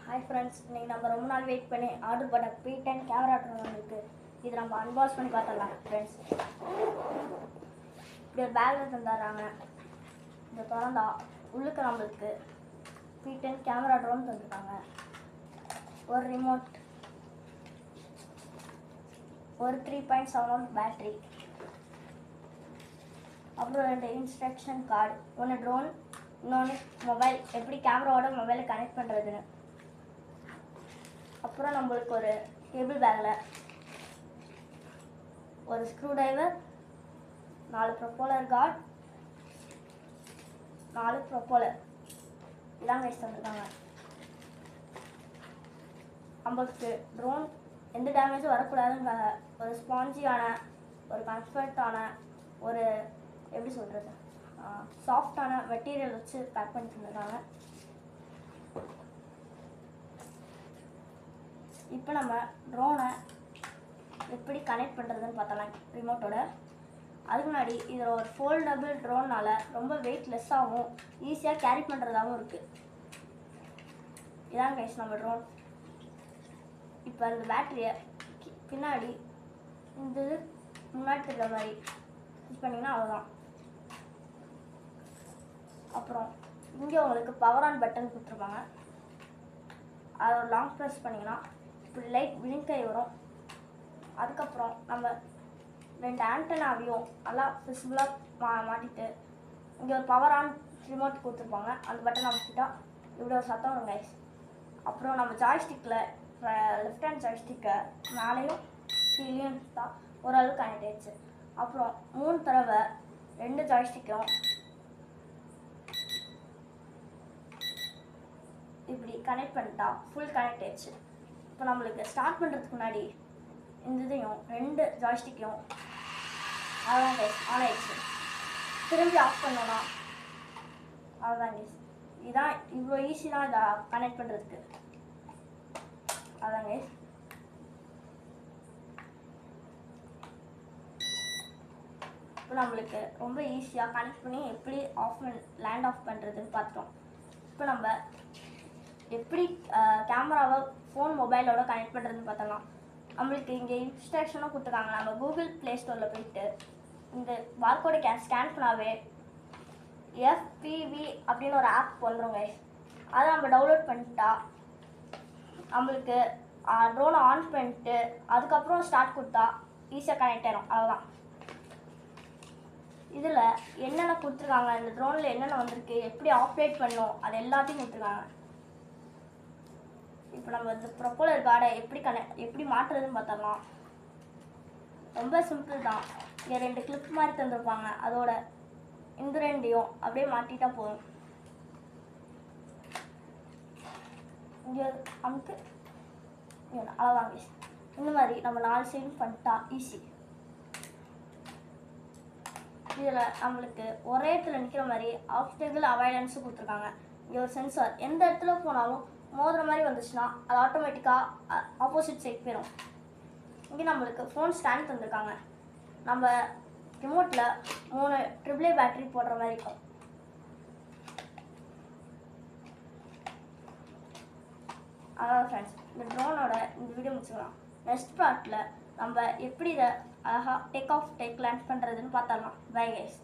Hi friends, இன்னைக்கு நம்ம ரொம்ப நாள் வெயிட் பண்ணி ஆர்டர் பண்ண P10 கேமரா ட்ரோன் வந்திருக்கு. இது நம்ம அன்பாக்ஸ் பண்ணி பார்த்தலாம் ஃப்ரெண்ட்ஸ். இப்படி ஒரு பேக்கில் தந்துடுறாங்க. இந்த திறந்தா உள்ளுக்கு நம்மளுக்கு P10 கேமரா ட்ரோன் தந்துருக்காங்க. ஒரு ரிமோட், ஒரு 3.7 பேட்டரி, அப்புறம் 2 இன்ஸ்ட்ரக்ஷன் கார்டு, ஒன்று ட்ரோன், இன்னொன்று மொபைல், எப்படி கேமராவோட மொபைலை கனெக்ட் பண்ணுறதுன்னு. அப்புறம் நம்மளுக்கு ஒரு டேபிள் பேக்கில் ஒரு ஸ்க்ரூ டிரைவர், 4 ப்ரொப்போலர் கார்டு, 4 ப்ரொப்போலர் இதான் கைஸ் தந்துருக்காங்க. நம்மளுக்கு ட்ரோன் எந்த டேமேஜும் வரக்கூடாதுங்கிற ஒரு ஸ்பாஞ்சியான, ஒரு கம்ஃபர்ட்டான, ஒரு எப்படி சொல்கிறது, சாஃப்டான மெட்டீரியல் வச்சு பேக் பண்ணி தந்துருக்காங்க. இப்போ நம்ம ட்ரோனை எப்படி கனெக்ட் பண்ணுறதுன்னு பார்த்தலாம் ரிமோட்டோட. அதுக்கு முன்னாடி இதில் ஒரு ஃபோல்டபுள் ட்ரோனால் ரொம்ப வெயிட் லெஸ்ஸாகவும் ஈஸியாக கேரி பண்ணுறதாகவும் இருக்குது. இதான் கைஸ் நம்ம ட்ரோன். இப்போ அந்த பேட்டரியை பின்னாடி இந்த இது முன்னாடி இருக்கிற மாதிரி யூஸ் பண்ணிங்கன்னா அவ்வளோதான். அப்புறம் இங்கே உங்களுக்கு பவர் ஆன் பட்டன் கொடுத்துருப்பாங்க. அதை ஒரு லாங் ப்ரெஸ் பண்ணிங்கன்னா இப்படி லைட் பிளிங்க் ஆகி வரும். அதுக்கப்புறம் நம்ம 2 ஆண்டனாவையும் நல்லா விசிபிளாக மாட்டிட்டு இங்கே ஒரு பவர் ஆன் ரிமோட் கொடுத்துருப்பாங்க. அந்த பட்டன் அமைச்சிட்டா இப்படி ஒரு சத்தம் வரும் கைஸ். அப்புறம் நம்ம ஜாய்ஸ்டிக்கில் லெஃப்ட் ஹேண்ட் ஜாய்ஸ்டிக்கை மேலேயும் கீழேயும் தான் ஓரளவுக்கு கனெக்ட் ஆயிடுச்சு. அப்புறம் 3 தடவை 2 ஜாய்ஸ்டிக்கும் இப்படி கனெக்ட் பண்ணிட்டா ஃபுல் கனெக்ட் ஆயிடுச்சு. இப்போ நம்மளுக்கு ஸ்டார்ட் பண்ணுறதுக்கு முன்னாடி இந்த இதையும் 2 ஜாய்ஸ்டிக்கையும் அவ்வளோதான் கைஸ் ஆன் ஆயிடுச்சு. திரும்பி ஆஃப் பண்ணோன்னா அவ்வளோதான் கைஸ். இதான் இவ்வளோ ஈஸி தான் இதை கனெக்ட் பண்ணுறதுக்கு. அதான் கைஸ். இப்போ நம்மளுக்கு ரொம்ப ஈஸியாக கனெக்ட் பண்ணி எப்படி லேண்ட் ஆஃப் பண்ணுறதுன்னு பார்த்தோம். இப்போ நம்ம எப்படி கேமராவை ஃபோன் மொபைலோட கனெக்ட் பண்ணுறதுன்னு பார்த்தலாம். நம்மளுக்கு இங்கே இன்ஸ்ட்ரக்ஷனும் கொடுத்துருக்காங்க. நம்ம கூகுள் ப்ளே ஸ்டோரில் போயிட்டு இந்த பார்கோடை ஸ்கேன் பண்ணாவே FPV அப்படின்னு ஒரு ஆப் வந்துடும் கைஸ். அதை நம்ம டவுன்லோட் பண்ணிட்டா நம்மளுக்கு ட்ரோனை ஆன் பண்ணிட்டு அதுக்கப்புறம் ஸ்டார்ட் கொடுத்தா ஈஸியாக கனெக்ட் ஆயிடும். அதுதான் இதில் என்னென்ன கொடுத்துருக்காங்க, இந்த ட்ரோனில் என்னென்ன வந்திருக்கு, எப்படி ஆப்ரேட் பண்ணணும், அது எல்லாத்தையும் கொடுத்துருக்காங்க. இப்போ நம்ம இந்த ப்ரொப்போலர் கார்டை எப்படி மாற்றுறதுன்னு பார்த்தோம்னா ரொம்ப சிம்பிள் தான். இங்கே 2 கிளிப் மாதிரி தந்துருப்பாங்க. அதோட இந்த 2ஐயும் அப்படியே மாட்டிட்டா போதும். இங்கே நமக்கு அவ்வளோதான். இந்த மாதிரி நம்ம 4 சைடும் பண்ணிட்டா ஈஸி. இதில் நம்மளுக்கு ஒரே இடத்துல நிற்கிற மாதிரி ஆப்ஸ்டக்கிள் அவாய்டன்ஸும் கொடுத்துருக்காங்க. இங்கே ஒரு சென்சார், எந்த இடத்துல போனாலும் மோதுற மாதிரி வந்துச்சுன்னா அது ஆட்டோமேட்டிக்காக ஆப்போசிட் சைட் போயிடும். இங்கே நம்மளுக்கு ஃபோன் ஸ்டாண்ட் தந்துருக்காங்க. நம்ம ரிமோட்டில் 3 AAA பேட்டரி போடுற மாதிரி இருக்கும். அதான் ஃப்ரெண்ட்ஸ், இந்த ட்ரோனோட இந்த வீடியோ முடிச்சுக்கலாம். நெக்ஸ்ட் பார்ட்டில் நம்ம எப்படி இதை அழகாக டேக் லேண்ட் பண்ணுறதுன்னு பார்த்தரலாம். Bye guys.